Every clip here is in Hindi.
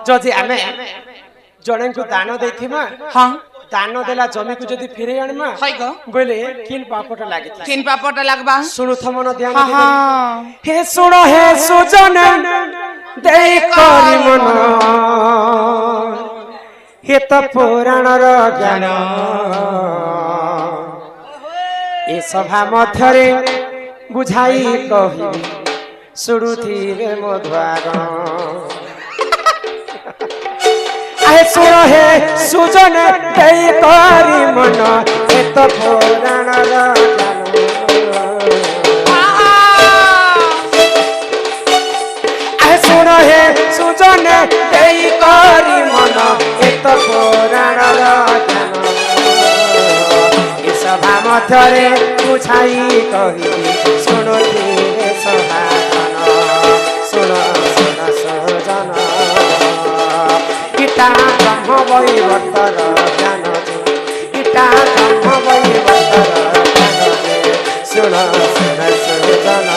जदि आमे जने को दान देथिमा हां दान देला जमी को जदि फिरे आनमा बोले किन पापट लागे किन पापट लागबा सुनु थमन ध्यान हां हे सुनो हे सुजन देई करी मन हे त पुराण र ज्ञान ए सभा मध्यरे बुझाई कहि सुरुथिरे मधुआग आए सुनो हे सुजन देई करी मन हे त पुराण र ज्ञान आए सुनो हे सुजन देई करी मन हे त पुराण र ज्ञान सभा मध्यरे बुझाई कहि सुनुथिरे सभाजन सुन सुन सजन गीता ब्रह्म वैवर्तर ज्ञान गीता ब्रह्म वैवर्तर ज्ञान सुन सुन सजन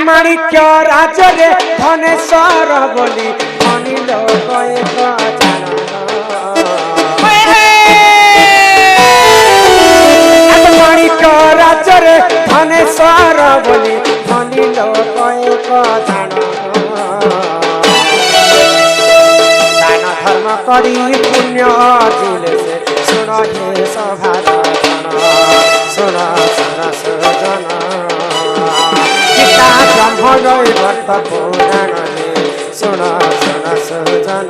माणिक्य राजरे धनेश्वर बोली अनिल एक जान माणिक्य राजरे धनेश्वर बोली अनिल एक जान दान धर्म करी पुण्य दिले से सुन हे सभाजन सुन सुन सजन ब्रह्म वैवर्त पुराण सुन सुन सजन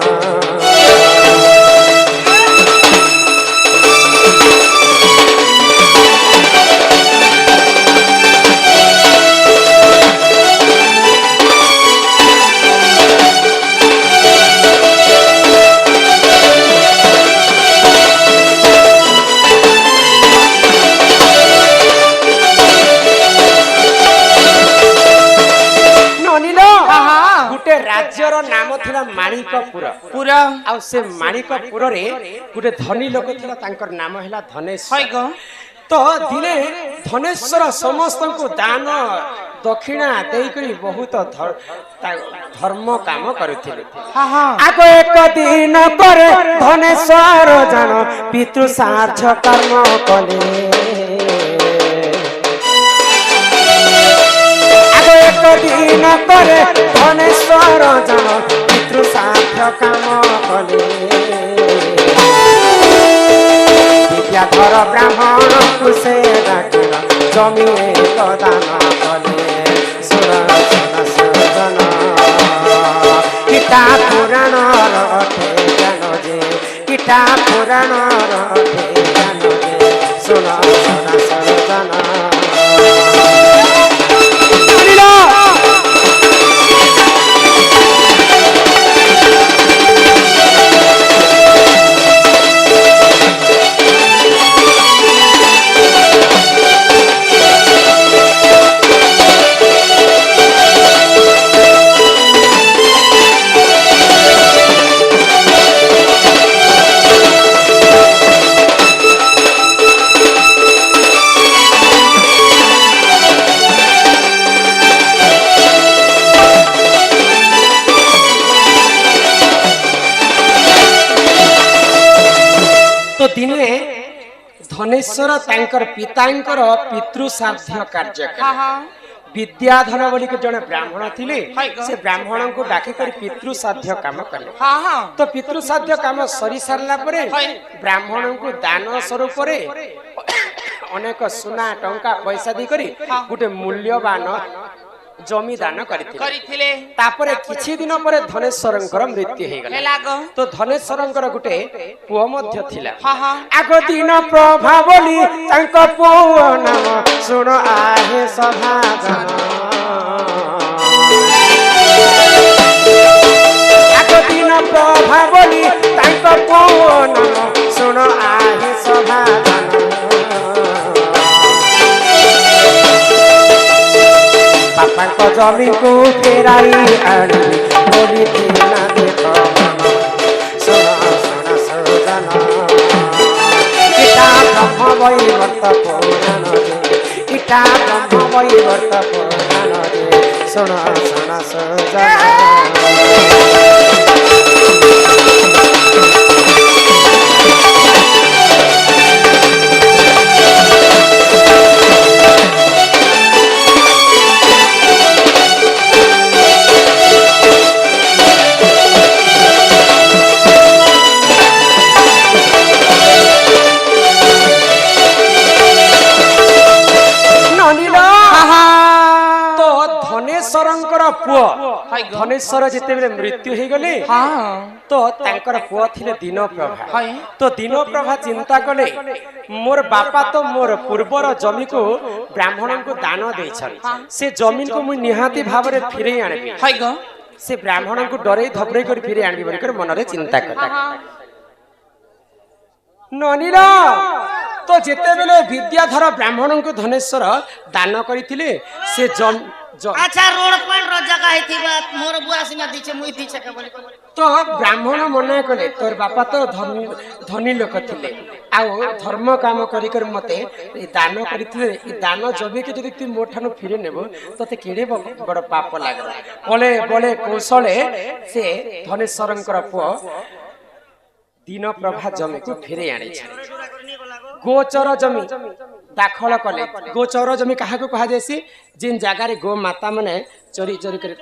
राज्यर नाम थिला माणिकपुर पूरा आ से माणिकपुर रे गुटे धनी लोक थिला तांकर नाम हैला धनेश्वर तो दिने धनेश्वर समस्त को दान दक्षिणा देई करी बहुत धर्म काम करथिले आगो एक दिन करे धनेश्वर जान पितृ सार्थ कर्म कले एक दिन करे धनेश्वर जन पितृ साथ काम कले विद्याधर ब्राह्मण कुसे डाकिल जमी एक दान कले सुन सुन सजन गीता पुराण रथे ज्ञान जे गीता पुराण रथे ज्ञान जे सुन सुन सजन तो दिने धनेश्वर तांकर पितांकर पितृ साध्य कार्य विद्याधर बोली के जने ब्राह्मण थिले से ब्राह्मण को डाकी कर पितृ साध्य काम कले तो पितृ साध्य काम सरी सारला परे ब्राह्मण को दान स्वरूप रे अनेक सुना टंका पैसा दी करी गुटे मूल्यवान जमी दान करिथिले तापरे किछि दिन परे धनेश्वरंकर मृत्यु हे गेला तो धनेश्वरंकर गुटे पुओ मध्य थिला आगो दिन प्रभा बोली तांक पुओ नाम सुन आहे सभाजन आगो दिन प्रभा बोली तांको पुओ नाम सुन आहे सभादान बापा को जमी को फेराई आनी बोली ना देखो सुन सुन सजन इटा ब्रह्म वैवर्त पुराण इटा ब्रह्म वैवर्त पुराण सुन सुन सजन पुओ धनेश्वर जिते बेले मृत्यु हो गले तो तांकर पुओ थिले दीन प्रभा तो दीन प्रभा चिंता कले मोर बापा तो मोर पूर्वर जमी को ब्राह्मण को दान देछन से जमीन को मु निहाती भाव रे फिरे आनबी से ब्राह्मण को डरे धबरे कर फिरे आनबी बोल कर मन रे चिंता कला ननीला तो जिते बेले विद्याधर ब्राह्मण को धनेश्वर दान करथिले से अच्छा रोड पॉइंट रो जगह हेतिबा मोर बुआ सिना दिछे मुई दिछे के बोली तो ब्राह्मण मना कले तोर बापा तो धनी लोक थिले आ धर्म काम करी कर मते दान करथिले ई दान जबे के जदी तू मोठानु फिरे नेबो तते केडे बड़ पाप लागला बोले बोले कौशले से धनेश्वरंकर पुओ दीन प्रभा जमी को फिरे आनी गोचर जमी दाखल कले गोचर जमी कहा को कहा जैसी जिन जगह रे गो माता माने चोरी चोरी करे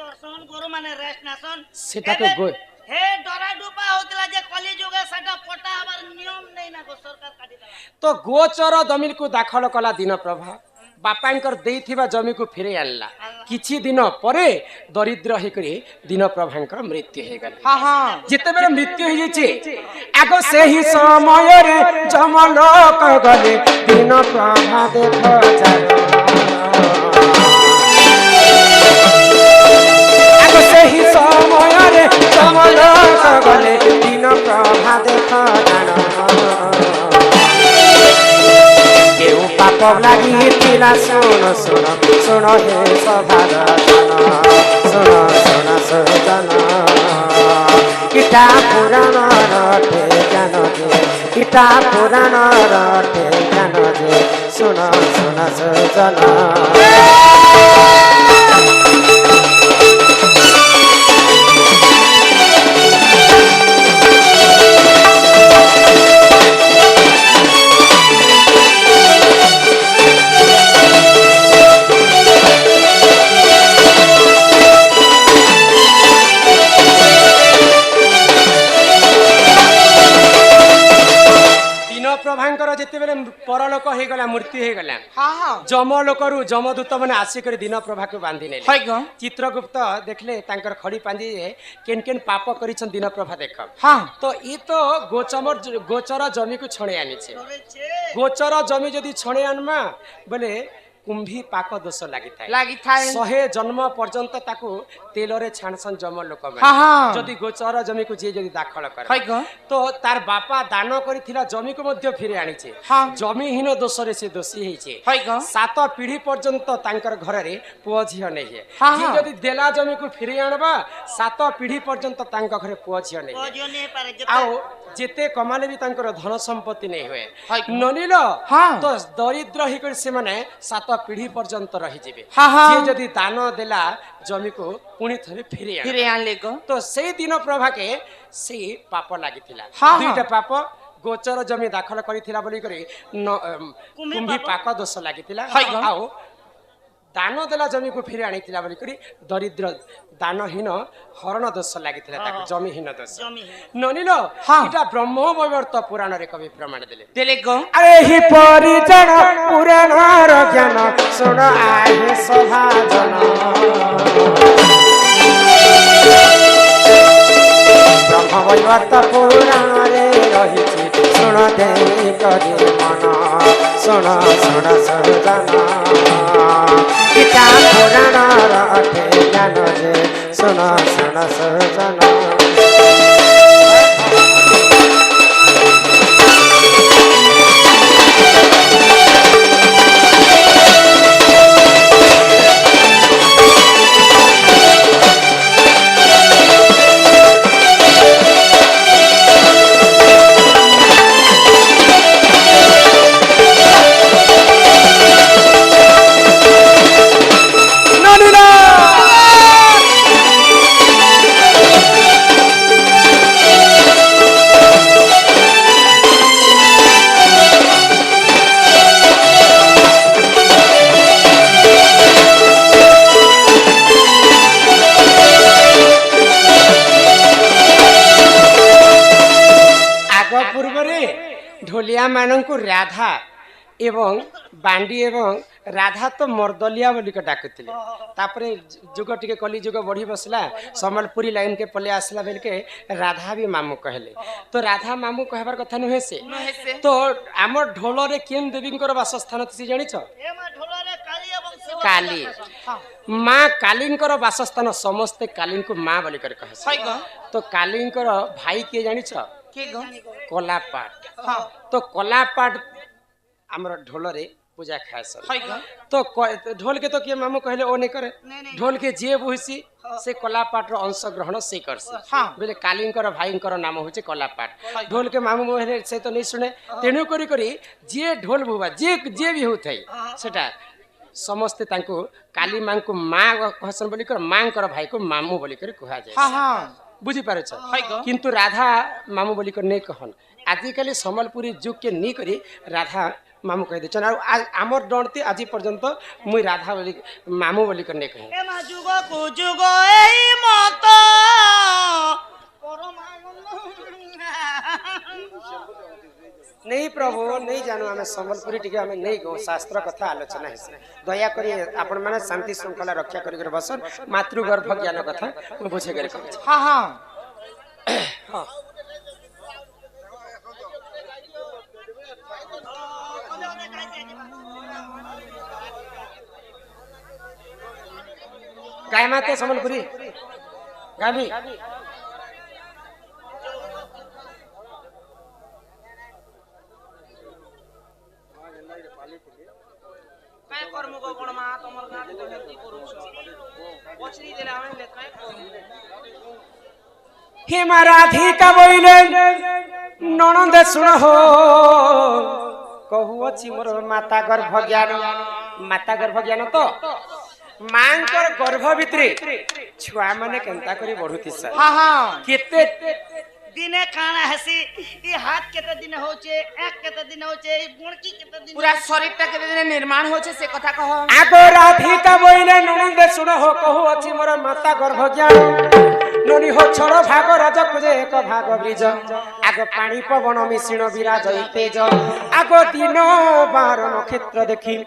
गोरु माने रेस्ट नासन सेटा तो गो हे डरा डुबा होतला जे कली जुगे सेटा पटा हमार नियम नै ना को सरकार काटी तो गोचर जमीन को दाखल कला दीन प्रभा बापांकर देइथिबा जमी को फिरे आनला किछि दिन परे दरिद्र हे करी दीन प्रभांकर मृत्यु हे गला हां हां जिते बेले मृत्यु हे जेचे आगो सेही समय रे जमलोक गले दीन प्रभा देखो जारो आगो सेही समय रे जमलोक गले दीन प्रभा देखो जारो पाप लगी थिला सुन सुन सुन हे सभादान सुन सुन सजन इटा पुराण रटे ज्ञान जे इटा पुराण रटे ज्ञान जे सुन सुन सजन प्रभांकर जिते बेले परलोक हो गला मृत्यु हो गला जमलोक रु जमदूत माने आसी कर दीन प्रभा को बांधी ने चित्रगुप्त देखले तांकर खड़ी पांजी केन केन पाप करिछन दीन प्रभा देख तो ई तो गोचर जमी को छणे आनी छे गोचर जमी जदी छणे आनमा बोले कुंभी पाक दोष लागि थाए 100 जन्म पर्यंत ताकू तेल रे छाणसन जम लोक माने जदी गोचर जमी को जे जदी दाखल करे तो तार बापा दान करिथिला जमी को मध्य फिरे आनी छे जमीहीन दोष रे से दोषी हेई छे 7 पीढ़ी पर्यंत तांकर घर रे पुओ झियो नै हे जे जदी देला जमी को फिरे आनबा 7 पीढ़ी पर्यंत तांकर घरे पुओ झियो नै आओ जेते कमाले भी तांकर धन संपत्ति नै होए ननिल तो दरिद्र ही कर से माने 7 पीढ़ी पर्यंत रही जीवे जे जदी दान देला जमी को पुणी थरे फिरे आनले तो से दिन प्रभा के से पाप लागिथिला दुईटा पाप गोचर जमी दाखल करिथिला बोली करे कुंभी पाक दोष लागिथिला आओ दान देला जमी को फिरे आनिथिला बोली करी दरिद्र दानहीन हरण दोष लागिथिला ताक जमीहीन दोष ननिलो इटा ब्रह्म वैवर्त पुराण रे कवि प्रमाण देले गो अरे ही परिजन पुराण र ज्ञान सुन आहे सभाजन ब्रह्म वैवर्त पुराण रे रहिछि सुन दे करी मन सुन सुन सजन इटा पुराण र अठे ज्ञान जे सुन सुन सजन पूर्व ढोलिया मानू राधा एवं बांडी एवं राधा तो मर्दलिया बोलिक डाकुଥିଲେ तापरे जुग टिके कली जुग बढ़ी बसला सम्बलपुरी लाइन के पले आसला बेल के राधा भी मामू कहले तो राधा मामू कहबार कथा नुहे से तो आम ढोल रे केन देवी वासस्थान तुसी जानिछ ए मा ढोलरे काली एवं शिव काली माँ कालींकर वासस्थान समस्ते काली को माँ बोली कर कहे तो कालींकर भाई किए जानिछ कलापाट तो कलापाट आमर ढोल रे पूजा खाए तो ढोल के तो किए मामू कहले ओ नहीं करे ढोल के जे बुहिसी से कलापाट रो अंश ग्रहण से करसी बोले कालींकर भाईंकर नाम होचे कलापाट ढोल के मामू मोहरे से तो नहीं सुने तेणु करी जे ढोल बुवा जे जे भी होथाई सेटा समस्ते तांको काली मां को मां कहसन बोली कर मां कर भाई को मामू बोली कर कहा जाय बुझी पारे छ किंतु राधा मामू बोली कर नहीं कहन आजिकली सम्बलपुरी जुग के नहीं करी राधा मामू कह देछन और आमर डणती आज पर्यंत मुई राधा बोली मामू बोली कर नहीं कहे ए मा जुग को जुग एई मत नहीं प्रभु नहीं जानू आम सम्बलपुरी टिके आम नहीं गो शास्त्र कथा आलोचना है दया करी आपण माने शांति श्रृंखला रक्षा करी बसन मातृगर्भ ज्ञान कथा मु बुझे कर कहै हां हां हां गाय माते सम्बलपुरी गावी काय कर्म को कोण मा तमर गात तो हेती करूछ पछरी देले हम ले काय हे राधिका बोइले ननंद सुन हो कहू अछि मोर माता गर्भ ज्ञान तो मांकर गर्भ भितरे छुआ माने केंता करी बढ़ुती सर हां हां केते दिने काना हसी ई हाथ केते दिन होचे एक केते दिन होचे ई गुणकी केते दिन पूरा शरीर ता केते दिन निर्माण होचे से कथा कहो आगो राधिका बोइले ननंद सुन हो कहू अछि मोर माता गर्भ ज्ञान ननी हो छड़ भाग राज कुजे एक भाग ब्रिज आगो पानी पवन मिश्रण विराज तेज आगो दिन बार नक्षत्र देखी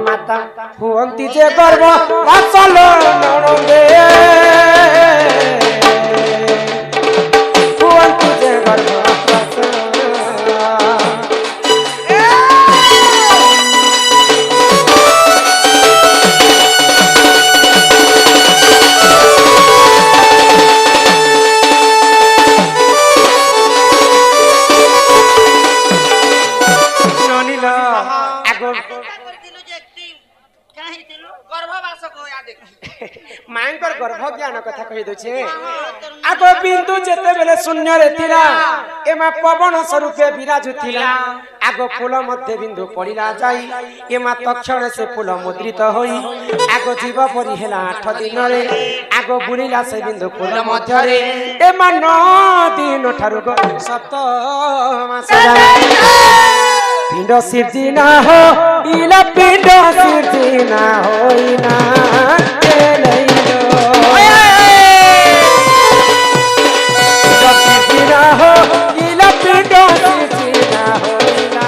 माता हुअंती जे गर्भ वासल ननंदे हुअंती जे गर्भ वासल मांकर गर्भ ज्ञान कथा कहि दछे आगो बिंदु जेते बेले शून्य रे थिला एमा पवन स्वरूपे विराजु थिला आगो फूल मध्य बिंदु पड़िला जाई एमा तक्षण से फूल मुद्रित होई आगो जीव परि हेला 8 दिन रे आगो बुलिला से बिंदु फूल मध्य रे एमा 9 दिन ठारु गो 7 मास पिंड सिर्जिना हो इला पिंड सिर्जिना होइना सिर्जिना हो इला पिंड सिर्जिना होइना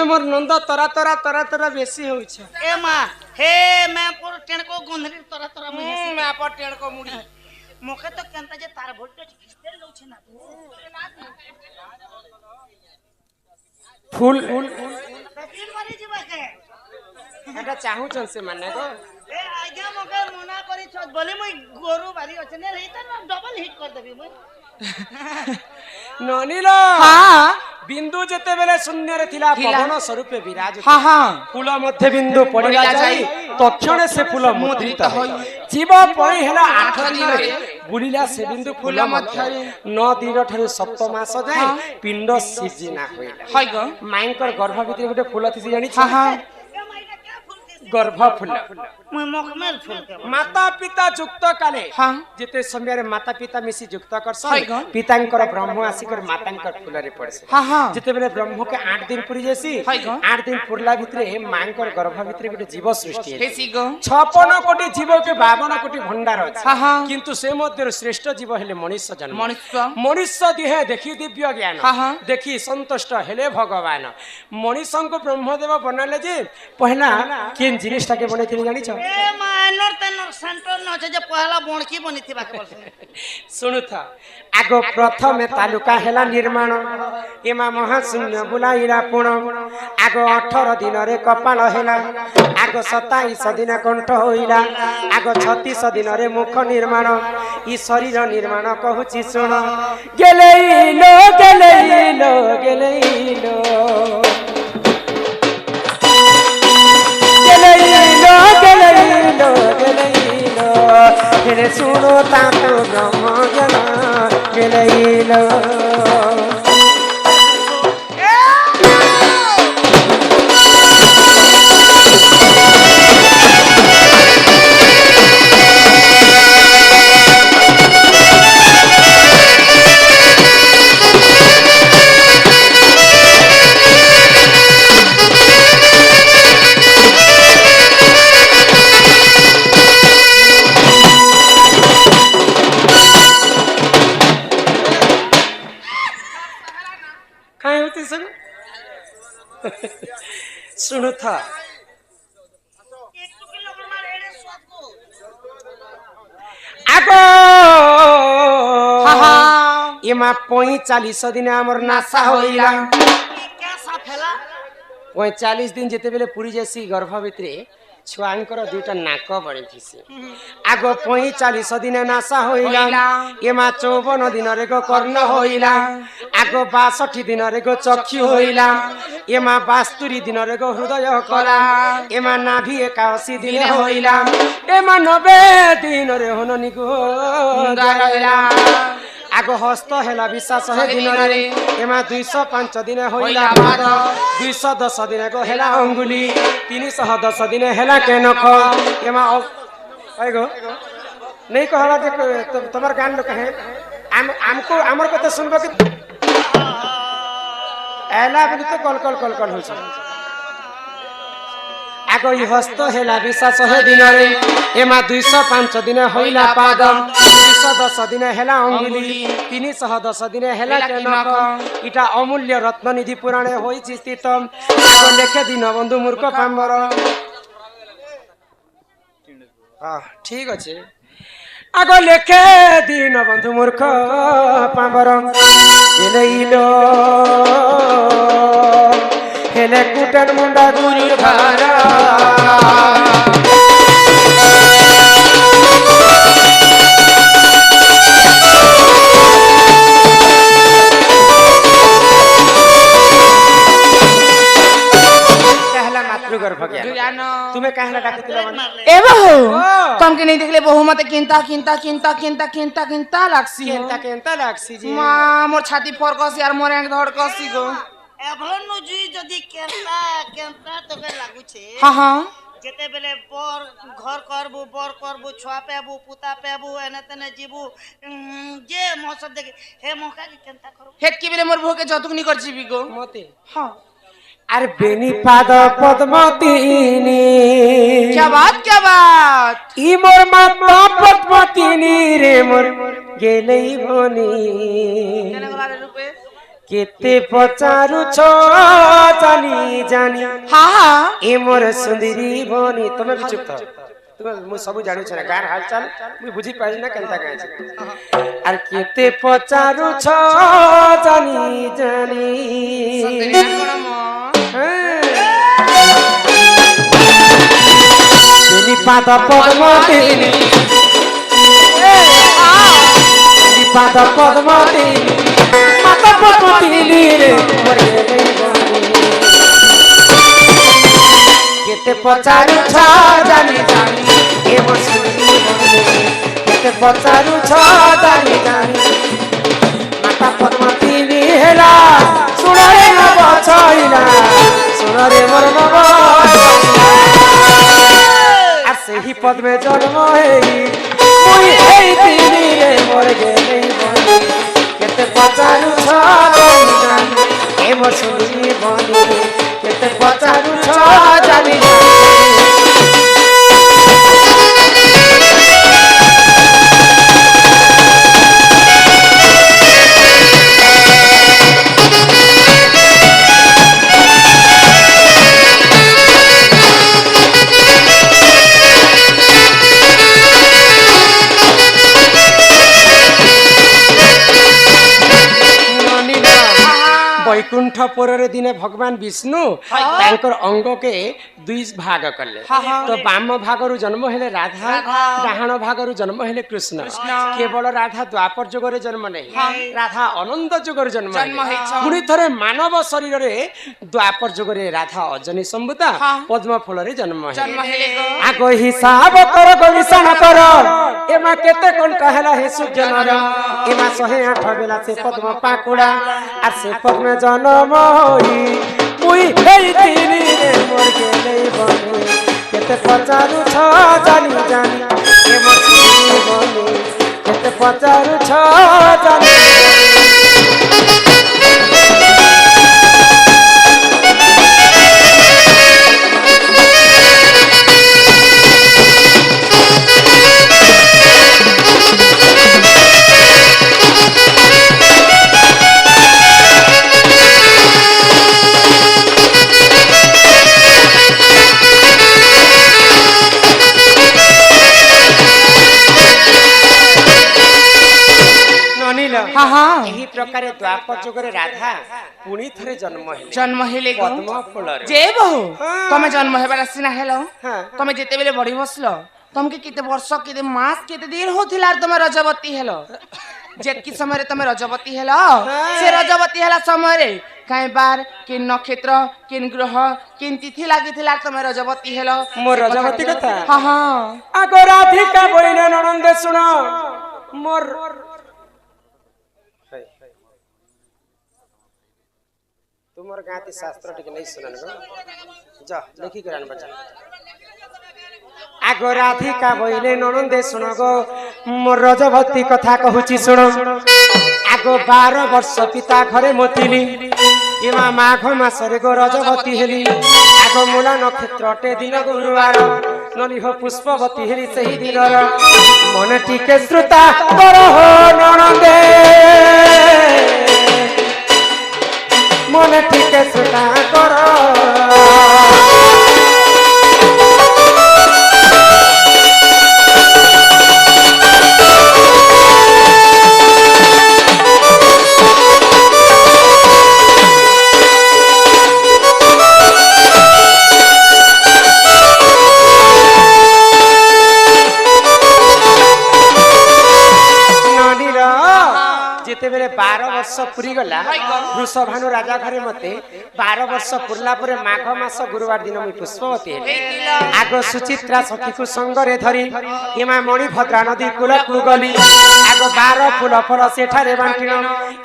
मोर नंद तरा तरा तरा तरा बेसी होई छ ए मा हे मैं पर टेण को गोंधली तरा तरा मैं मैं पर टेण को मुड़ी मोके तो केनता जे तार वोल्टेज खिस्ते लौ छ ना फूल तीन मारी जीवा के एटा चाहू छन से माने को ए आज्ञा मोके मना करी छ बोली मुई गोरु बारी अछि ने रही त डबल हिट कर देबी मुई ନନିଲ ହଁ ବିନ୍ଦୁ ଯେତେବେଳେ ଶୂନ୍ୟରେ ଥିଲା ପବନ ସ୍ୱରୂପେ ବିରାଜ ହଁ ହଁ ଫୁଲ ମଧ୍ୟ ବିନ୍ଦୁ ପଡ଼ିଲା ଯାଇ ତକ୍ଷଣେ ସେ ଫୁଲ ମୁଦ୍ରିତ ହୋଇ ଜୀବ ପରି ହେଲା 8 ଦିନରେ ବୁଲିଲା ସେ ବିନ୍ଦୁ ଫୁଲ ମଧ୍ୟରେ 9 ଦିନ ଠାରୁ 7 ମାସ ଯାଏ ପିଣ୍ଡ ସିଜିନା ହୋଇଲା হয় গো ମାଇଙ୍କର ଗର୍ଭ ଭିତରେ ଗୋଟେ ଫୁଲ ଥିସି ଜାଣିଛ হ্যাঁ হ্যাঁ ଗର୍ଭ ଫୁଲ मुई मखमेल फूल के माता पिता युक्त काले হ্যাঁ जेते समय माता पिता मिसी युक्त करसन हाय गो। पितांकर ब्रह्म आसिकर मातांकर फुलरे पड़से হ্যাঁ হ্যাঁ जेते बेले ब्रह्म के 8 दिन पुरी जेसी हाय गो। 8 दिन पुरला भितरे मांकर गर्भ भितरे गोटे जीव सृष्टि है হেসি গো 56 कोटी जीव के 52 कोटी भंडार अछि हाँ, हाँ। किंतु से मध्य श्रेष्ठ जीव हेले मनुष्य जन्म মনুষ্য मनुष्य देह देखी दिव्य ज्ञान हाँ, हाँ। देखी संतुष्ट हेले भगवान मनुष्य को ब्रह्मदेव बनाले जे पहला केन जिनिसटा के बनेथिले जानि छ ए माइनर तेनर सेंटर न छे जे पहला बोणकी बनिथिबा के बोलसे सुनु था आगो प्रथमे तालुका हेला निर्माण एमा महाशून्य बुलाइला पुण आगो 18 दिन रे कपाल हेला आगो 27 दिन कंठ होइला आगो 36 दिन रे मुख निर्माण ई शरीर निर्माण कहूची सुन गेलेइलो गेलेइलो गेलेइलो गेलेइलो गेलेइलो गेलेइलो हेरे सुनो तातो ब्रह्म ज्ञान गेलेइलो काहे होती सुन सुनो था 1 किलोग्राम एड़े स्वाद को आगो হ্যাঁ হ্যাঁ एमा 45 दिन हमर नासा होइला ई क्या साफ हैला 45 दिन जेते बेले पुरी जैसी गर्भ भितरे छुआंकर दुटा नाक बणी थिसी आगो 45 दिन नासा होइला एमा 54 दिन रे गो कर्ण होइला आगो 62 दिन रे गो चक्षु होइला एमा 72 दिन रे गो हृदय कला एमा नाभि 81 दिन होइला एमा 90 दिन रे होननी गो गारइला आगो हस्त हेला विश्वास है दिन रे एमा 205 दिन होइला पाद 210 दिन को हेला अंगुली 310 दिन हेला के नख एमा आइगो नहीं कहला जे तमर गान लोग है हमको हमर कते सुनबो कि एला बोली तो कल कल कल कल होछ आगो ई हस्त हेला विश्वास है दिन रे एमा 205 दिन होइला पाद 210 दिन हेला अंगुली 310 दिन हेला के नख इटा अमूल्य रत्न निधि पुराणे होइछि स्थित आगो लेखे दिन बंधु मूर्ख पाम्बर ठीक अछि आगो लेखे दिन बंधु मूर्ख पाम्बर गेलैलो हेले कुटन मुंडा गुरु भारा कहला मातृगर्भ ज्ञान ज्ञान तुम्हें कहला डाकितिला मन ए बहू तुमके नहीं देखले बहू मते किंता किंता किंता किंता किंता किंता लागसी हो केंता केंता लागसी जी मां मोर छाती फरकसी यार मोर एक धड़कसी गो एभलन नु जुई जदी केंता केंता तके लागु छे हां हां जेते बेले बर घर करबू छुआ पेबू पुता पेबू एने तने जीबू जे मौसम देखे हे मौका के केंता करू हेत के बेले मोर भोके जतुक नी कर जीबी गो मते हां अरे बेनी पाद पद्मतीनी क्या बात ई मोर माता पद्मतीनी रे मोर गेलै बनी केना गलारे रूपे केते पचारु छो जानी जानी हां हां ए मोर सुंदरी बनी तमे भी चुप था तुम मु सब जानु छ ना गार हालचाल मु बुझी पाइ ना केनता गाय छ अरे केते पचारु छो जानी जानी सतेरी कोन म बेनी पाद पद्मतीनी बेनी पाद पद्मतीनी माता ପଚାରୁଛ ଜାଣି ଜାଣି ଏ ମୋ ସୁନ୍ଦରୀ ବନେ କେତେ ପଚାରୁଛ ଜାଣି ଜାଣି ମାତା ପଦ୍ମାବତୀ ହେଲା ଶୁଣରେ ନବ ଛଇଲା ଶୁଣରେ ମୋର ନବ আর সেই পদ্মে জন্ম হেই মুই হেইতিনি রে মোর গেলে বনি কেতে পচারুছ জানি জানি এ মোর সুন্দরী বনি কেতে পচারুছ জানি জানি বৈকুণ্ঠ পুরের দিনে ভগবান বিষ্ণু তাঙ্কর অঙ্গকে দুই ভাগ কলে তো বাম ভাগরু জন্ম হেলে রাধা ডাহাণ ভাগরু জন্ম হেলে কৃষ্ণ কেবল রাধা দ্বাপর যুগরে জন্ম নেই রাধা অনন্ত যুগরে জন্ম পুনি থরে মানব শরীরে দ্বাপর যুগরে রাধা অজনী সম্ভুতা পদ্ম ফুলরে জন্ম হেলে আগ হিসাব কর গবেষণা কর এমা কেতে কোনটা হেলা হে সূর্য নর এমা 108 বেলা সে পদ্ম পাকুড়া আর সে পদ্ম জন্ম হই মুই হেইতিনি রে মোর গেলে বনে কেতে পচারুছ জানি জানি এ মোর সুন্দরী বনে কেতে পচারুছ জানি ଏହି ପ୍ରକାର ଦ୍ୱାପର ଯୁଗରେ ରାଧା ପୁଣି ଥରେ ଜନ୍ମ ହେଲେ ପଦ୍ମ ଫୁଲରେ ଯେ ବହୁ ତମେ ଜନ୍ମ ହେବାର ସିନା ହେଲ ତମେ ଯେତେବେଳେ ବଢି ବସିଲ ତମକେ କେତେ ବର୍ଷ କେତେ ମାସ କେତେ ଦିନ ହଉଥିଲା ତମେ ରଜବତୀ ହେଲ ଯେତିକି ସମୟରେ ତମେ ରଜବତୀ ହେଲ ସେ ରଜବତୀ ହେଲା ସମୟରେ କାଇଁ ବାର କି ନକ୍ଷତ୍ର କିନ୍ ଗ୍ରହ କିନ୍ ତିଥି ଲାଗିଥିଲା ତମେ ରଜବତୀ ହେଲ ମୋ ରଜବତୀ କଥା ଆଗ ରାଧିକା ବଇନେ ନଣନ୍ଦେ ଶୁଣ ମୋର तुमर गाती शास्त्र टिके नहीं सुनन गो जा देखि करान बचा आगो राधिका बइले ननंदे सुन गो मोर रजवती कथा कहूची सुन आगो 12 वर्ष पिता घरे मोतिली एमा माघ मासरे गो रजवती हेली आगो मूला नक्षत्रटे दिन गुरुवार नली हो पुष्पवती हेली सही दिनर मन टिके श्रुता कर हो ननंदे মনে ঠিক সুনা কর যেতেবেলে 12 वर्ष पुरी गला वृषभानु राजा घरे मते 12 वर्ष पुरला परे माघ मास गुरुवार दिन मुई पुष्पवती आगो सुचित्रा सखी को संगरे धरी एमा मणि भद्रा नदी कूल को गली आगो 12 फूल फल सेठारे बांटिन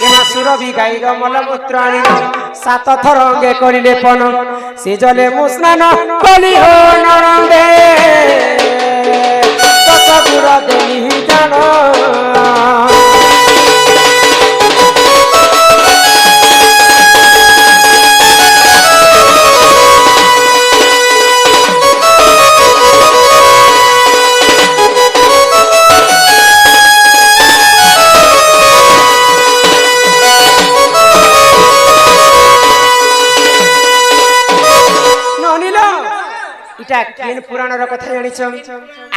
एमा सुरभि गाईर मलमूत्र आनी 7 थर अंगे करिले पन से जले मु स्नान कली हो ननंदे दस गुर देहि जानो इटा केन पुराण र कथा जानिछ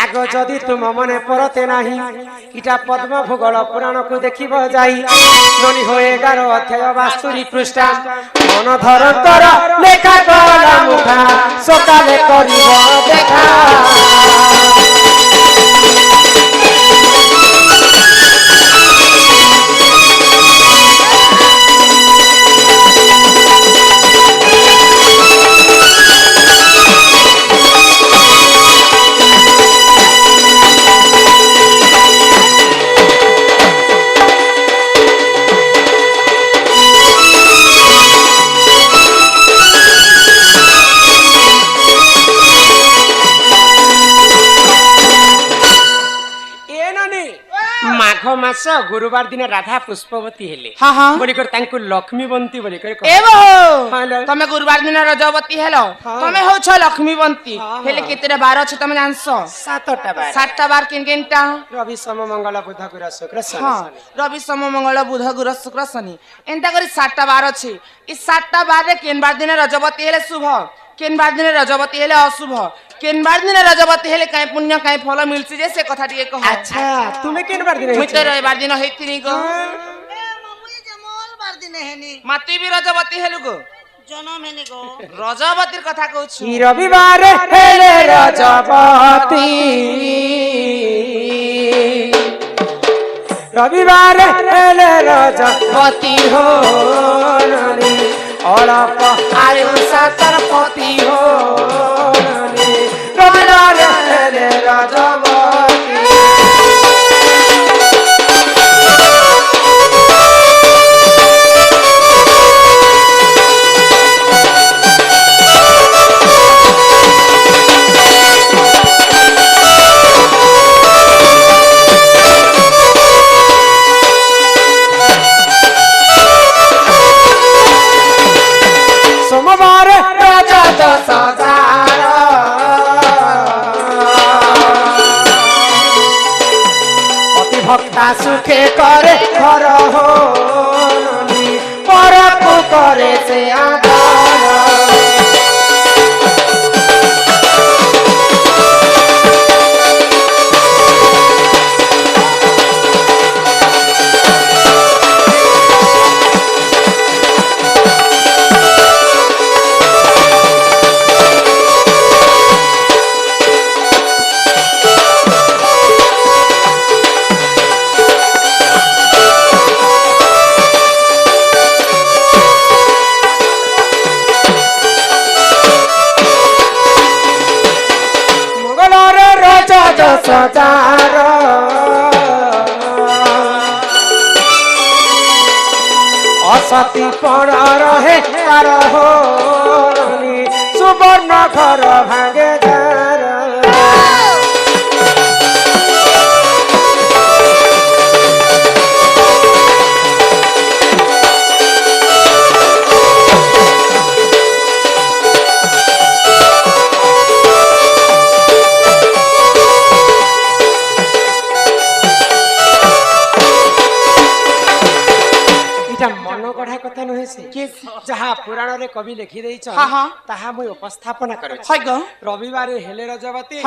आगो जदि तुम मने परते नाही इटा पद्म भूगोल पुराण को देखिब जाई ननी हो 11 अध्याय 72 पृष्ठ मन धरंतर लेखा कला मुखा सकाले करिब देखा ମାସ ଗୁରୁବାର ଦିନ ରାଧା ପୁଷ୍ପବତୀ ହେଲେ ହଁ ହଁ ବୋଲିକରି ତାଙ୍କୁ ଲକ୍ଷ୍ମୀବନ୍ତୀ ବୋଲିକରି ଏ ବୋହୁ ହଁ ଲୋ। ତମେ ଗୁରୁବାର ଦିନ ରଜବତୀ ହେଲ ତମେ ହଉଛ ଲକ୍ଷ୍ମୀବନ୍ତୀ ହେଲେ କେତେଟା ବାର ଅଛି ତମେ ଜାଣିଛ 7ଟା ବାର 7ଟା ବାର କେନଟା ରବି ସୋମ ମଙ୍ଗଳ ବୁଧ ଗୁରୁ ଶୁକ୍ର ଶନି ହଁ ରବି ସୋମ ମଙ୍ଗଳ ବୁଧ ଗୁରୁ ଶୁକ୍ର ଶନି ଏନ୍ତା କରି 7ଟା ବାର ଅଛି ଏ 7ଟା ବାରରେ କେନ୍ ବାର ଦିନ ରଜବତୀ ହେଲେ ଶୁଭ କେନ୍ ବାର ଦିନ ରଜବତୀ ହେଲେ ଅଶୁଭ କେନ୍ ବାର ଦିନ ରଜବତୀ ହେଲେ କାଇଁ ପୁଣ୍ୟ କାଇଁ ଫଳ ମିଳଛି ଯେ ସେ କଥା ଟିକେ କହ ଆଚ୍ଛା ତୁମେ କେନ୍ ବାର ଦିନ ମୁଇଁ ତ ରବିବାର ଦିନ ହେଇଥିନି ଗো ଏ ମାମୁଇ ଯେ ମଙ୍ଗଳବାର ଦିନ ହେନି ମାତୁ ବି ରଜବତୀ ହେଲୁ ଗো জনম হেনি গো ରଜବତୀର କଥା କହୁଛୁ କି ରବିବାର ହେଲେ ରଜବତୀ ରବିବାର ହେଲେ ରଜବତୀ ହୋ ନାରୀ ଅଳପ ଆୟୁ ସାତର ପତି ହୋ ନାରୀ ରବିବାର ହେଲେ ରଜବତୀ সোমবার রাজা দশ হাজার অতি ভক্তা সুখে করে ঘর হনি পরকু করে সে আদর সজার অসতি পড় রহে তার হনি সুবর্ণ ঘর ভাঙে যার কথা নুহে সে যাহা পুরাণরে কবি লিখি দেইছ তাহা মুই উপস্থাপনা করছি রবিবারে হেলে রজবতী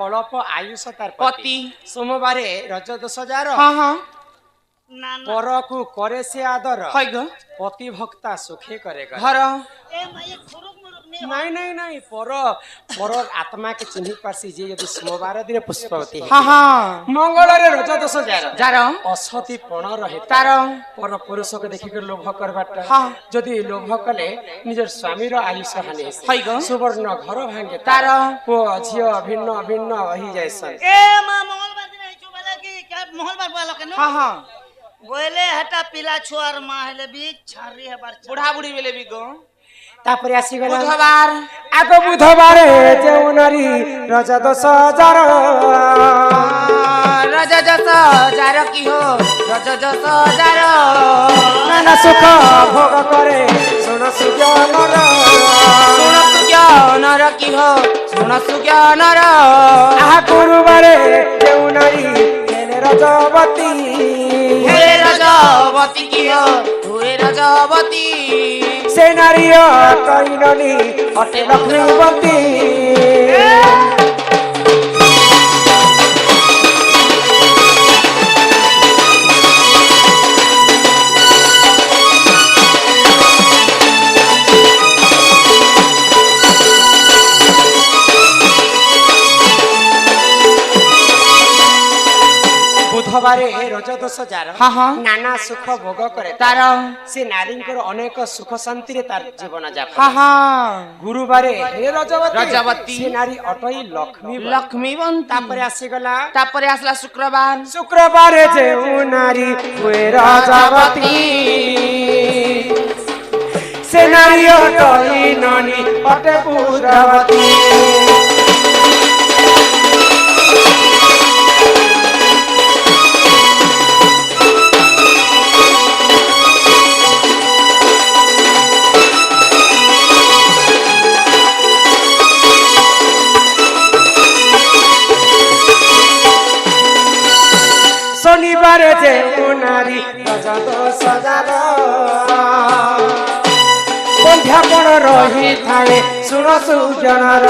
অল্প আয়ুষ তার পতি সোমবারে রজ 10,000 পরকু করে সে আদর পতি ভক্তা সুখে করে ঘর এ মাই খুরুক মুরুক নে নাই নাই নাই পর পর আত্মা কে চিহ্নি পারছি যে যদি সোমবার দিন পুষ্পবতী মঙ্গলরে রজ 10,000 যার অসতি পণ রহে তার পর পুরুষকে দেখি করে লোভ করবাটা যদি লোভ কলে নিজের স্বামীর আয়ুষ হানি সুবর্ণ ঘর ভাঙে তার পুଅ ଝିଅ ভিন্ন ভিন্ন হই যায়ছন এ মা মঙ্গলবার দিন আইছো বলে কি মঙ্গলবার বলা কেন বলে হেটা পিলা ছুয়ার মা হেলে বি ছাড়ি হেবার বুড়া বুড়ি বেলে বি গো তারপরে আসিগলা বুধবার আগ বুধবারে যেউ নারী রজ 10,000 রজ 10,000 কি হো রজ 10,000 নানা সুখ ভোগ করে শুন সুজ্ঞানর শুন সুজ্ঞানর কি হো শুন সুজ্ঞানর আহা গুরুবারে যেউ নারী হেলে রজবতী হে রজবতী কি হো হে রজবতী সে নারী কইননি অটে লক্ষ্মীবতী বুধবারে রজ 10,000 নানা সুখ ভোগ করে তার সে নারীঙ্কর অনেক সুখ শান্তিরে তার জীবন যাপন গুরুবারে হে রজবতী সে নারী অটই লক্ষ্মীবন্তী তারপরে আসলা শুক্রবারে যে নারী হুয়ে রজবতী সে নারী অটই ননি অটে বুধবতী रही थाए सुन सुजनर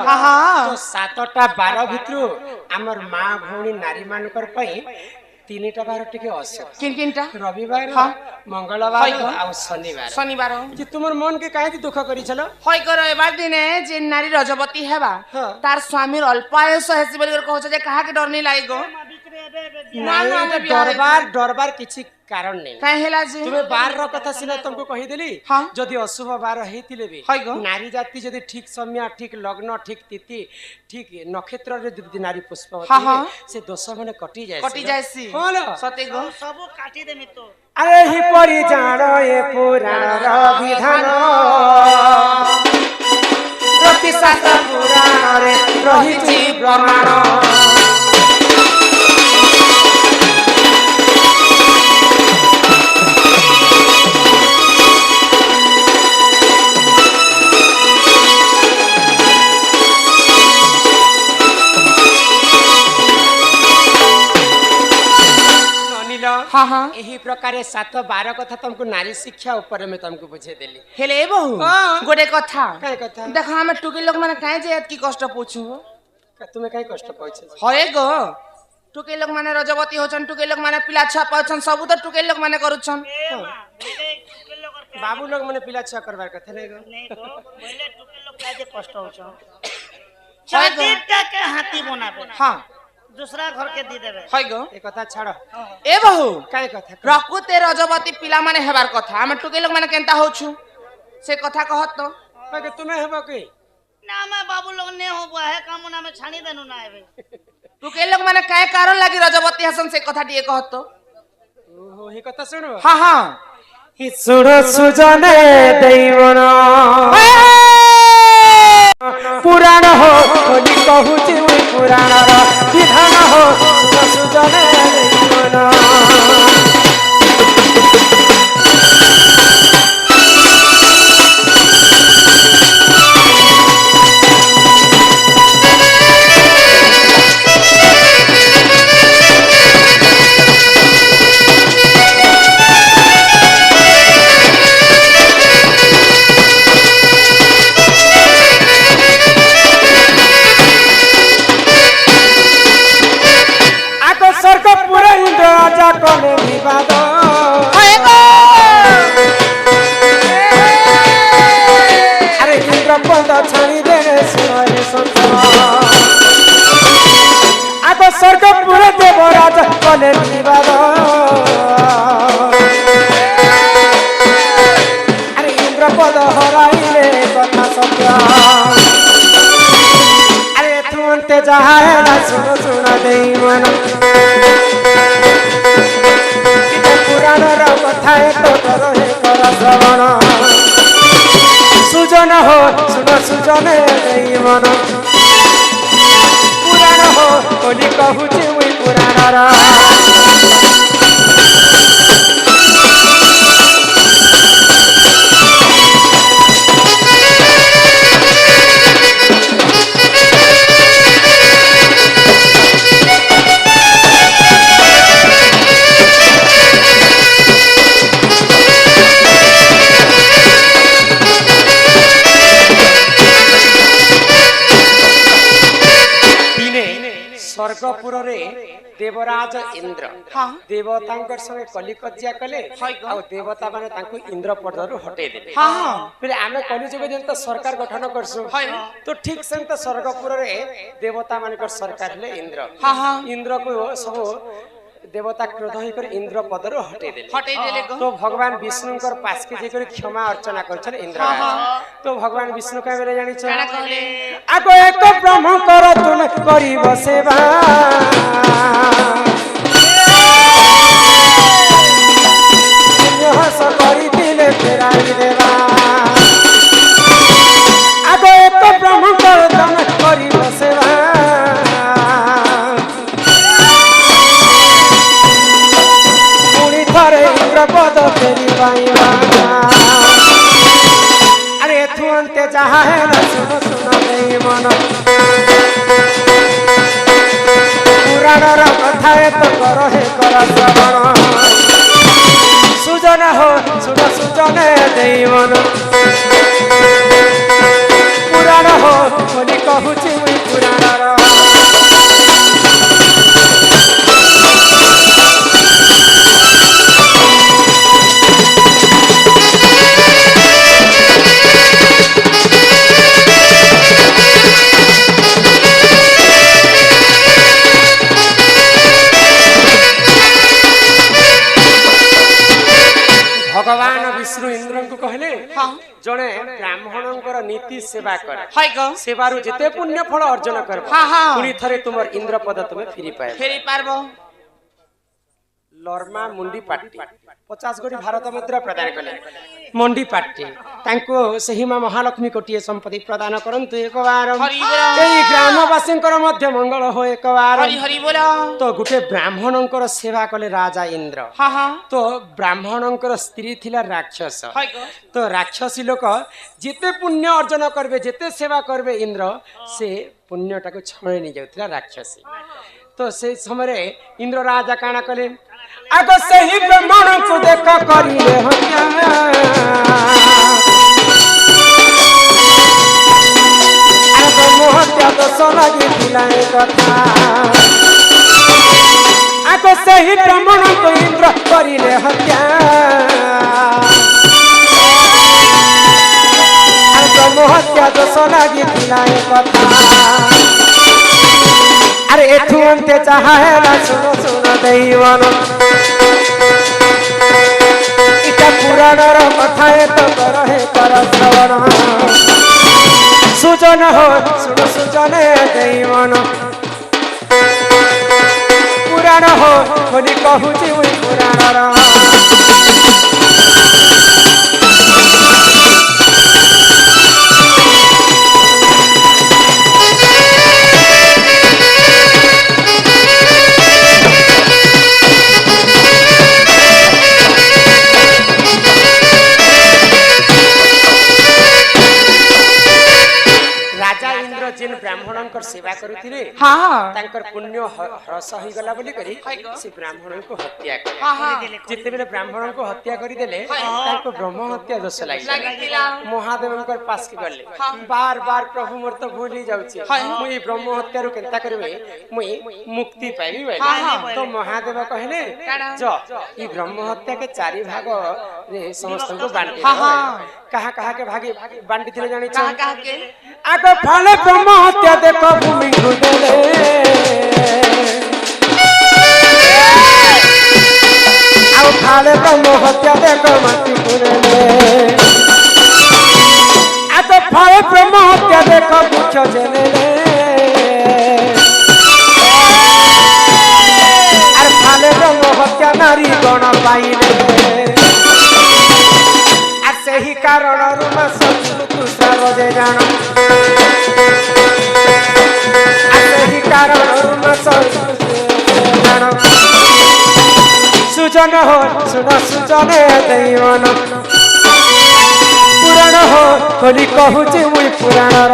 हाँ सातटा बार भितर आमर माँ भौणी नारी मानकर पई तीनटा बार टिके असर किन किनटा रविवार हाँ। मंगलवार आ शनिवार शनिवार जे तुमर मन के काहे दुख करी छलो हय कर एबार दिने जे नारी रजवती हेबा हाँ। तार स्वामीर अल्पायुष हेसी बोली कर कहछ जे कहा के डर नहीं लागे गो ना ना नहीं, मैं डरबार डरबार किछि कारण नहीं काहे हेला जे तुम्हें बार रो कथा सिना तुमको कहि देली हाँ। जदि अशुभ बार हेतिले बे हय गो। नारी जाति जदि ठीक समय ठीक लग्न ठीक तिथि ठीक नक्षत्र रे जदि नारी पुष्पवती हाँ, हाँ। से दोष माने कटि जाय कटि जायसी हालो सते गो सब काटी देमी तो अरे ही परि जानो ए पुराण र विधान ज्योति शास्त्र पुराण रे रहिछि प्रमाण हाँ हाँ यही प्रकार 7-12 कथा तुमको नारी शिक्षा ऊपर में तुमको बुझे देली हेले बहु हाँ। गोटे कथा काय कथा देख हम टुकी लोग माने काहे जे की कष्ट पूछू तुम्हें काय कष्ट पाउछ हय गो टुकी लोग माने रजवती होछन टुकी लोग माने पिला छा पाछन सब तो टुकी लोग माने करूछन ए मां बोले टुके लोग और बाबू लोग मने पिला छा करबार कथा नहीं गो नहीं गो बोले टुके लोग काहे जे कष्ट होछ हय गो। चाटीटा के हाथी बनाबे हाँ दूसरा घर के दी देबे हय गो ए कथा छाड़ ए बहु काय कथा प्रकृति रजवती पिला माने हेबार कथा हम टुकी लोग माने केनता होछु से कथा कहत तो बाकी तुम्हें हेबो की ना मैं बाबू लोग ने हो है कामना में छानी देनु ना आबे टुकी लोग माने काय कारण लागी रजवती हसन से कथा दिए कहत तो ओहो ही कथा सुनो हाँ हाँ हि सुनो सुजने दैवन पुराण हो बोली कहूची पुराण र विधान हो सुनो सुजने दैवन कले विवाद अरे इंद्र पद छाड़ी दे सुनाए संत आगो स्वर्ग पुरे देवराज कले विवाद अरे इंद्र पद हराइले कथा सत्य अरे तुमते जहाँ सुन सुना देई मन पुराण कथा तो रहे कर श्रवण सुजन हो सुन सुजन मन पुराण हो बोली कहूची मुई पुराण स्वर्गपुर रे देवराज इंद्र हाँ। देवतांकर संगे कलिकज्या कले आ देवता माने तांको इंद्र पदरु हटे देले हाँ हाँ फिर आमे कलिजुग जन तो सरकार गठन करसु तो ठीक संग तो स्वर्गपुर रे देवता मानकर सरकार ले इंद्र हाँ हाँ इंद्र को सब देवता क्रोध होकर इंद्र पदरु हटे देले गो। तो भगवान विष्णुकर पास के जेकर क्षमा अर्चना करछन इंद्र तो भगवान विष्णु का बेले जानि छ काना कहले आगो एक ब्रह्म कर तुम करिब सेवा हस करी दिले फेराई देवा आगो एक ब्रह्म कर तुम करिब सेवा পদ ফেরি পাইবা আরে এথু অন্তে যাহা হেলা শুন শুন দেই মন পুরাণর কথা এত কর হে কর শ্রবণ সুজন হো শুন সুজনে দেই মন পুরাণ হো বলি কহুছি মুই পুরাণর ভগবান বিষ্ণু ইন্দ্রଙ୍କୁ କହିଲେ ଜଣେ ବ୍ରାହ୍ମଣଙ୍କର ନୀତି ସେବା କର হাই গো ସେବାରୁ ଯେତେ ପୁଣ୍ୟ ଫଳ ଅର୍ଜନ କରିବ ହଁ, ହଁ। ପୁଣି ଥରେ ତୁମର ଇନ୍ଦ୍ର ପଦ ତୁମେ ଫେରି ପାଇବ ফেরি পারবো ଲର୍ମା ମୁଣ୍ଡି ପାଟି 50 କୋଟି ଭାରତ ମୁଦ୍ରା ପ୍ରଦାନ କଲେ ମୁଣ୍ଡି ପାଟି ତାଙ୍କୁ ସେହି ମା ମହାଲକ୍ଷ୍ମୀ କୋଟିଏ ସମ୍ପତ୍ତି ପ୍ରଦାନ କରନ୍ତୁ ଏକବାର ହରି ବୋଲ। ଏହି ଗ୍ରାମବାସୀଙ୍କର ମଧ୍ୟ ମଙ୍ଗଳ ହୋ ଏକବାର হরি হরি বল ତ ଗୋଟେ ବ୍ରାହ୍ମଣଙ୍କର ସେବା କଲେ ରାଜା ଇନ୍ଦ୍ର হ্যাঁ হ্যাঁ ତ ବ୍ରାହ୍ମଣଙ୍କର ସ୍ତ୍ରୀ ଥିଲା ରାକ୍ଷସ হাই গো ତ ରାକ୍ଷସୀ ଲୋକ ଯେତେ ପୁଣ୍ୟ ଅର୍ଜନ କରିବେ ଯେତେ ସେବା କରିବେ ଇନ୍ଦ୍ର ସେ ପୁଣ୍ୟଟାକୁ ଛଣେଇ ନେଇଯାଉଥିଲା ରାକ୍ଷସୀ ତ ସେଇ ସମୟରେ ଇନ୍ଦ୍ର ରାଜା କାଣା କଲେ ଆଗ ସେହି ବ୍ରାହ୍ମଣଙ୍କୁ ଦେଖ କରିଲେ ହତ୍ୟା ଆଗ ବ୍ରହ୍ମହତ୍ୟା ଦୋଷ ଲାଗିଥିଲା ଏ କଥା ଆଗ ସେହି ବ୍ରାହ୍ମଣଙ୍କୁ ଇନ୍ଦ୍ର କରିଲେ ହତ୍ୟା ব্রহ্মহত্যা দোষ লাগিଥିଲା এ কথা আরে এঠু অন্তে যাহা হেলা শুনো শুনো দেইবন এটা পুরাণর কথা এত কর হে কর শ্রবণ সুজন হো শুনো সুজনে দেইবন পুরাণ হো বলি কহুছি ওই পুরাণর রাজা ইন্দ্র যেন ব্রাহ্মণଙ୍କର সেবা କରୁଥିଲେ হ্যাঁ ତାଙ୍କର ପୁଣ୍ୟ ହ୍ରାସ ହେଇଗଲା ବୋଲି କରି ସେ ବ୍ରାହ୍ମଣଙ୍କୁ ହତ୍ୟା କଲେ হ্যাঁ হ্যাঁ ଯେତେବେଳେ ବ୍ରାହ୍ମଣଙ୍କୁ ହତ୍ୟା କରିଦେଲେ ତାଙ୍କୁ ବ୍ରହ୍ମ ହତ୍ୟା ଦୋଷ ଲାଗିଲା লাগিଥିଲା ମହାଦେବଙ୍କର ପାଶକି ଗଲେ ବାର ବାର ପ୍ରଭୁ ମୋର ତ ଭୁଲ ହେଇଯାଉଛି ମୁଁ ଏଇ ବ୍ରହ୍ମ ହତ୍ୟାରୁ କେନ୍ତା କରିବି ମୁଇଁ ମୁକ୍ତି ପାଇବି ତ ମହାଦେବ କହିଲେ ଯ ଏଇ ବ୍ରହ୍ମ ହତ୍ୟାକେ 4 ଭାଗରେ ସମସ୍ତଙ୍କୁ ବାଣ୍ଟି କାହା କାହାକେ ଭାଗି ବାଣ୍ଟିଥିଲେ ଜାଣିଛ কাহা কাহাকে আগ ফালে ব্রহ্ম হত্যা দেখ ভূমি ঘুদেলে আউ ফালে ব্রহ্ম হত্যা দেখ মাটি ঘুরেলে আগ ফালে ব্রহ্ম হত্যা দেখ বৃক্ষ জেনেলে আর ফালে ব্রহ্ম হত্যা নারী গণ পাইলে আর সেই কারণରୁ মাস ଋତୁସ୍ରାବ ଯେ ଜାଣ আর ସେହି କାରଣରୁ ମାସ ଜାଣ ସୁଜନ ହୋ ଶୁଣ ସୁଜନେ ଦେଇବନ ପୁରାଣ ହୋ ବୋଲି କହୁଛି ମୁଇଁ ପୁରାଣର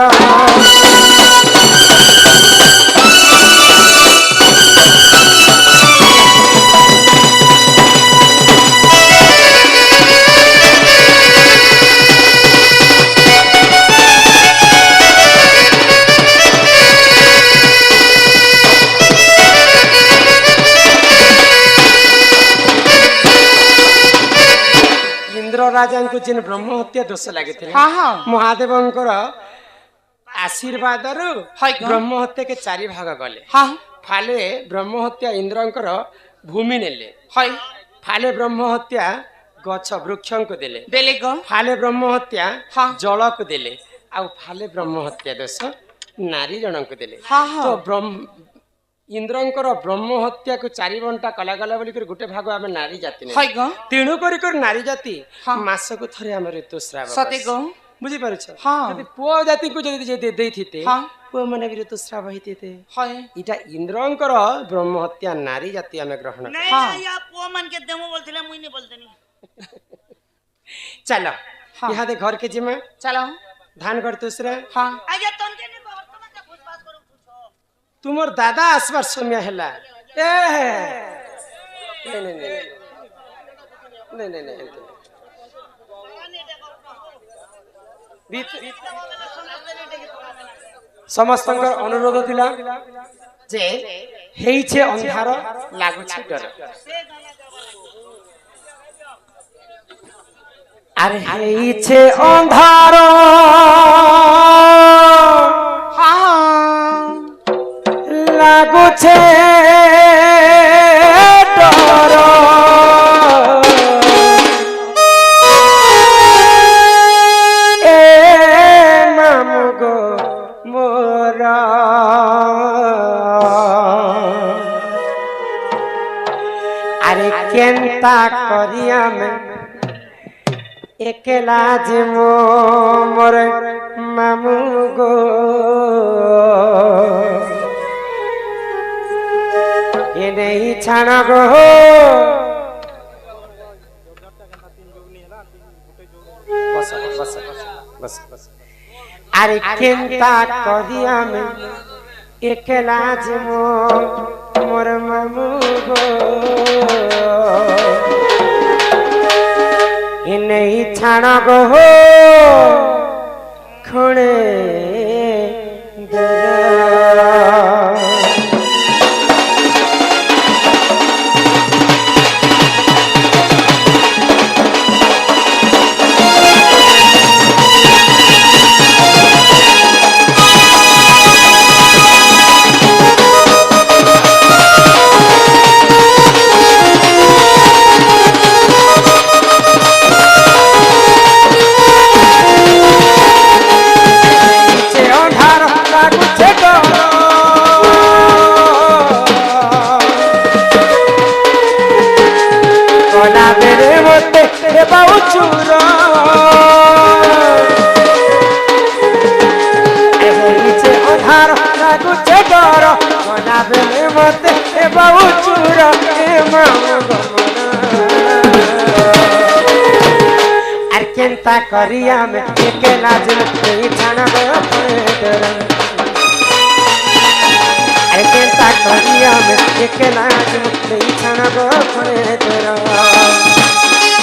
ରାଜାଙ୍କୁ ଯେନ୍ ବ୍ରହ୍ମ ହତ୍ୟା ଦୋଷ ଲାଗିଥିଲା ମହାଦେବଙ୍କର ଆଶୀର୍ବାଦରୁ ବ୍ରହ୍ମ ହତ୍ୟାକେ 4 ଭାଗ ଗଲେ ଫାଲେ ବ୍ରହ୍ମ ହତ୍ୟା ଇନ୍ଦ୍ରଙ୍କର ଭୂମି ନେଲେ ଫାଲେ ବ୍ରହ୍ମ ହତ୍ୟା ଗଛ ବୃକ୍ଷଙ୍କୁ ଦେଲେ ଫାଲେ ବ୍ରହ୍ମ ହତ୍ୟା ଜଳକୁ ଦେଲେ ଆଉ ଫାଲେ ବ୍ରହ୍ମ ହତ୍ୟା ଦୋଷ ନାରୀ ଜଣଙ୍କୁ ଦେଲେ ତ ଇନ୍ଦ୍ରଙ୍କର ବ୍ରହ୍ମ ହତ୍ୟାକୁ 4 ବଣ୍ଟା କଲାଗଲା ବୋଲି ଗୋଟେ ଭାଗ ଆମେ ନାରୀ ଜାତି ତେଣୁ କରି ନାରୀ ଜାତି ମାସକୁ ଥରେ ଆମେ ଋତୁସ୍ରାବ ବୁଝିପାରୁଛ ଯଦି ପୁଅ ଜାତିକୁ ଯଦି ଦେଇଥିତେ ପୁଅ ମାନେ ବି ଋତୁସ୍ରାବ ହେଇଥିତେ ଏଇଟା ଇନ୍ଦ୍ରଙ୍କର ବ୍ରହ୍ମ ହତ୍ୟା ନାରୀ ଜାତି ଆମେ ଗ୍ରହଣ नहीं या पुआ मन के देमो बोलथिले मुई नहीं बोलतनी चलो हाँ। यहाँ दे घर के जिम्मे चलो धान कर दूसरे हाँ आगे तनके नि घर तनके घुसपास करू पूछो तुमर दादा आसबार समय हैला ए नहीं नहीं नहीं नहीं नहीं नहीं ସମସ୍ତଙ୍କର ଅନୁରୋଧ ଥିଲା ଯେ ହେଇଛେ ଅନ୍ଧାର ଲାଗୁଛି ଡର ଆରେ ହେଇଛେ ଅନ୍ଧାର हाँ ଲାଗୁଛେ ଡର ଏ ମାମୁ ଗୋ ମୋର আরে কেনতা করি আমি একলা যে মোর মামু গো এ নেই ছাড়া গো আরে কেনতা করি আমি একলা যে মোর মামু গো এ নেই ছাড়া গো খুঁড়ে चिंता करिया में अकेला जिन छाना अरे चिंता करिया में अकेला जिन छाना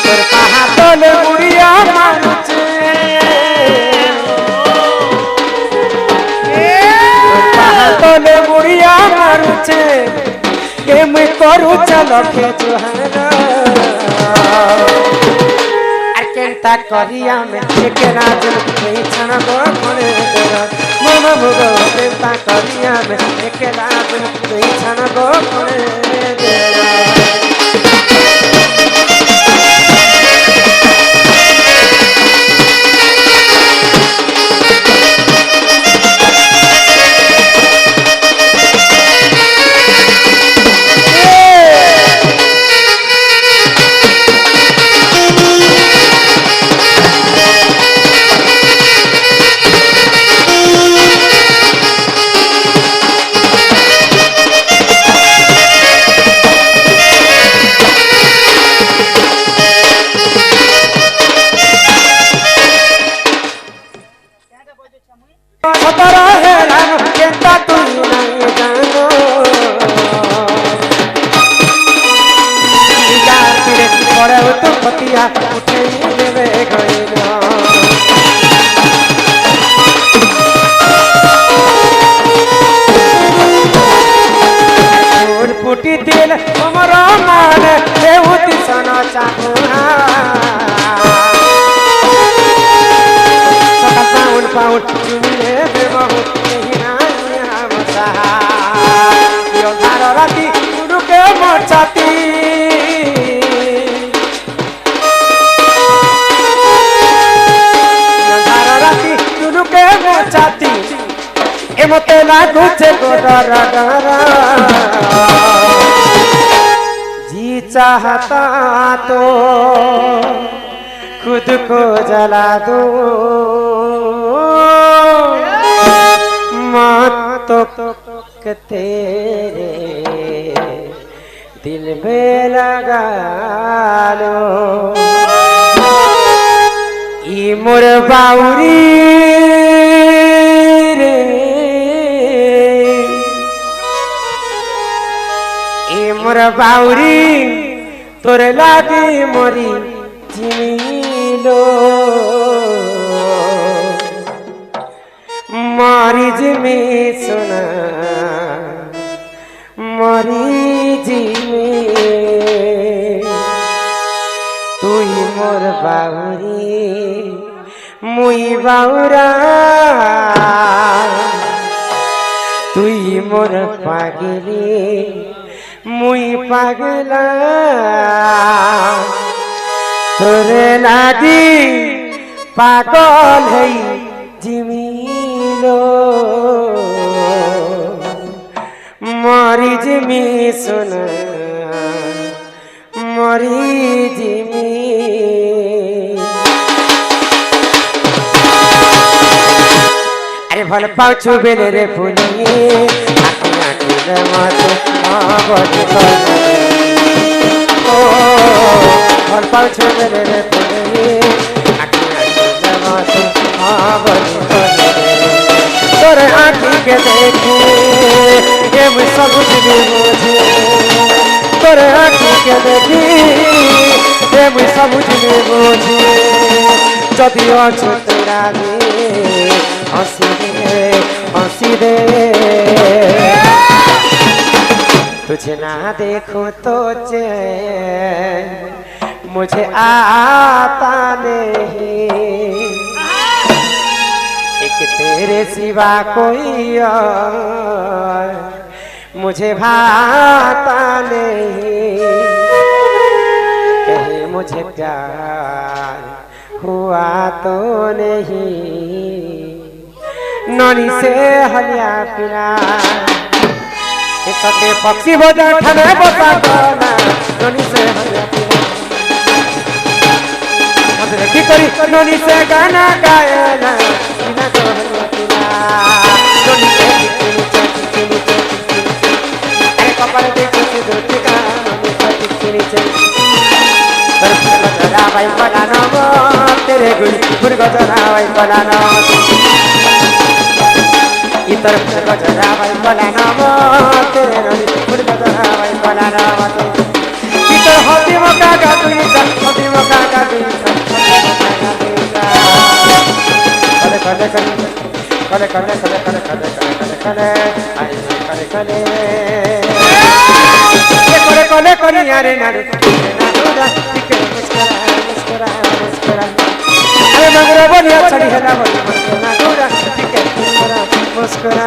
तोर कहा तोले बुढ़िया मारुचे कहा तोले बुढ़िया मारुचे के मैं करू चलो के जोहरा चिंता करिया में एकला जन नहीं छना गो कोने तेरा मम मुगो चिंता करिया में एकला जन नहीं छना गो कोने तेरा पुटी दिल हमारा मान देवती सना चाहूना पाउन पाउन चुमिले बेबहु नहीं ना मसा यो धार राती रुके मचाती यो धार राती रुके मचाती ए मते लागू छे गोडर डरा जी चाहता तो खुद को जला दो मौत तो तेरे दिल में लगा लो ई मोर बाउरी रे ई मोर बाउरी तोरे लागे मोरी जिमिलो मारी जिमी सुना मारी जिमी তুই মোর বাউরি মুই বাউরা তুই মোর পাগলি মুই পাগলা তোরে লাগি পাগল হই জিমিলো মরি জিমি সোনা মরি জিমি আরে ভাল পাউছু বেলে রে ফুলিয়ে আঁকি আঁকি রে মতো বলি ও ভাল পাউছু বেলে রে ফুলিয়ে আঁকি আঁকি রে মতো বলি তোর আঁকি কে দেখে কে মুই সবুজ বুঝে তোর আঁকি কে দেখি কে মুই সবুজ বুঝে যদি অছো তোরা हंसी दे तुझे ना देखो तो चैन मुझे आता नहीं एक तेरे सिवा कोई और मुझे भाता नहीं कहीं मुझे प्यार हुआ तो नहीं ननी से हलिया पिला सके पक्षी बोझा ठने बोता कोना ननी से हलिया पिला मधुर की करी ननी से गाना गायना बिना तो हलिया पिला ननी से नीचे अरे कपड़े देखो से धोती का ननी से नीचे भाई पलानो तेरे गुड़ी गुरगजरा भाई पलानो इतर गुरगजरा भाई पलानो तेरे गुड़ी गुरगजरा भाई पलानो इतर होती मौका का तू होती मौका का तू करे करे करे करे करे करे करे करे करे आई करे करे करे करे करे यारे नारे नारे मुस्कुरा अरे मगरा बोलिया चढ़ी है ना बोली मुस्कुरा मुस्कुरा मुस्कुरा